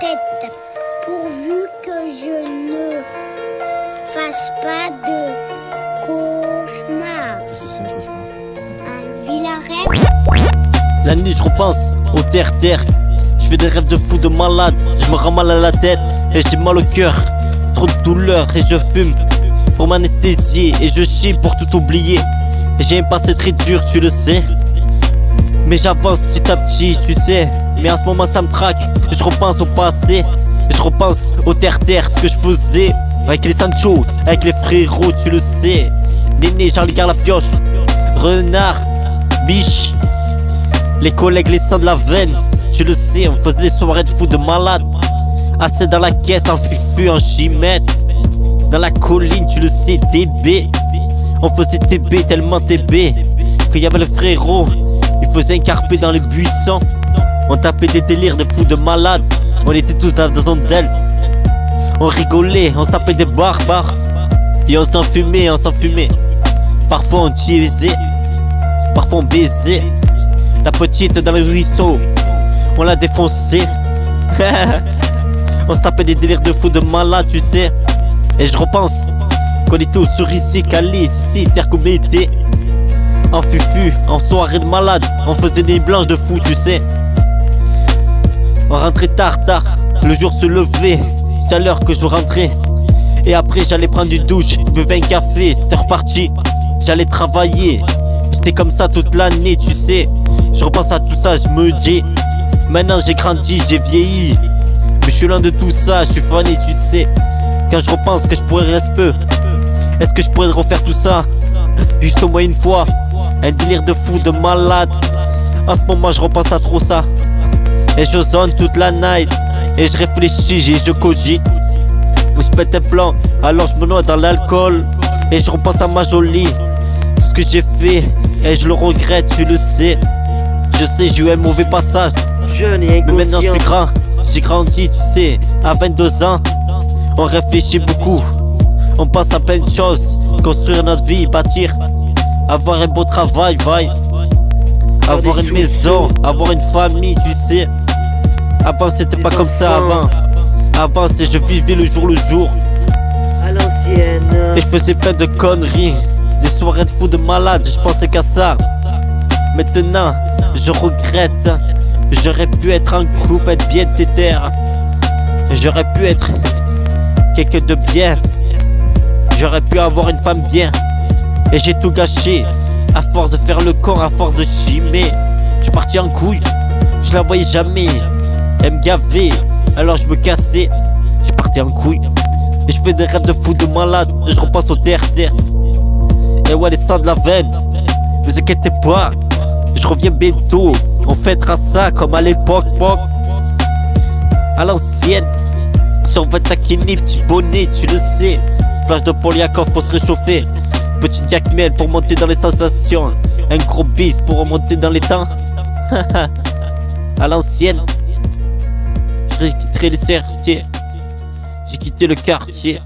tête, pourvu que je ne fasse pas de cauchemar. Qu'est-ce que c'est un cauchemar? Un vilain rêve. La nuit je repense au terre-terre. Je fais des rêves de fou, de malade. Je me rends mal à la tête et j'ai mal au cœur. Trop de douleur et je fume pour m'anesthésier. Et je chie pour tout oublier. Et j'ai un passé très dur, tu le sais. Mais j'avance petit à petit, tu sais. Mais en ce moment ça me traque. Et je repense au passé. Et je repense au terre-terre, ce que je faisais avec les Sancho, avec les frérots, tu le sais. Néné, Charlie Gare la pioche, Renard, Biche, les collègues, les sangs de la veine, tu le sais. On faisait des soirées de fou, de malade. Assez dans la caisse, en fufu, en chimette. Dans la colline, tu le sais, TB. On faisait TB, tellement TB qu'il y avait le frérot, il faisait un carpé dans les buissons. On tapait des délires de fous, de malades. On était tous dans un delta. On rigolait, on se tapait des barbares. Et on s'enfumait, on s'enfumait. Parfois on tiésait, parfois on baisait. La petite dans le ruisseau, on l'a défoncé. On se tapait des délires de fous, de malades, tu sais. Et je repense qu'on était au cerisier, calé, ici, terre comme été. En fufu, en soirée de malade, on faisait des blanches de fou, tu sais. On rentrait tard, le jour se levait, c'est à l'heure que je rentrais. Et après j'allais prendre une douche, je buvais un café, c'était reparti. J'allais travailler, c'était comme ça toute l'année, tu sais. Je repense à tout ça, je me dis, maintenant j'ai grandi, j'ai vieilli. Mais je suis loin de tout ça, je suis fané, tu sais. Quand je repense que je pourrais rester peu, est-ce que je pourrais refaire tout ça juste au moins une fois? Un délire de fou, de malade. En ce moment je repense à trop ça. Et je zone toute la night. Et je réfléchis, je cogite. Je pète un plan, alors je me noie dans l'alcool. Et je repense à ma jolie, tout ce que j'ai fait. Et je le regrette, tu le sais. Je sais, j'ai eu un mauvais passage. Mais maintenant je suis grand, j'ai grandi, tu sais. À 22 ans, on réfléchit beaucoup. On pense à plein de choses. Construire notre vie, bâtir. Avoir un beau travail, avoir une maison, avoir une famille, tu sais. Avant c'était pas comme ça avant. Avant c'est je vivais le jour à l'ancienne. Et je faisais plein de conneries, des soirées de fou, de malade, je pensais qu'à ça. Maintenant je regrette. J'aurais pu être en couple, être bien téter. J'aurais pu être quelqu'un de bien. J'aurais pu avoir une femme bien. Et j'ai tout gâché, à force de faire le corps, à force de chimer. Je suis parti en couille, je la voyais jamais. Elle me gavait, alors je me cassais. Je suis parti en couille, et je fais des rêves de fou, de malade. Et je repasse au terre-terre. Et ouais, les sangs de la veine, vous inquiétez pas, je reviens bientôt. On fêtera ça comme à l'époque, à l'ancienne. Sur 25 kini, petit bonnet, tu le sais. Flash de Poliakov pour se réchauffer. Petite Jacmel pour monter dans les sensations. Un gros bis pour remonter dans les temps. À l'ancienne. Je quitterai les quartiers. J'ai quitté le quartier.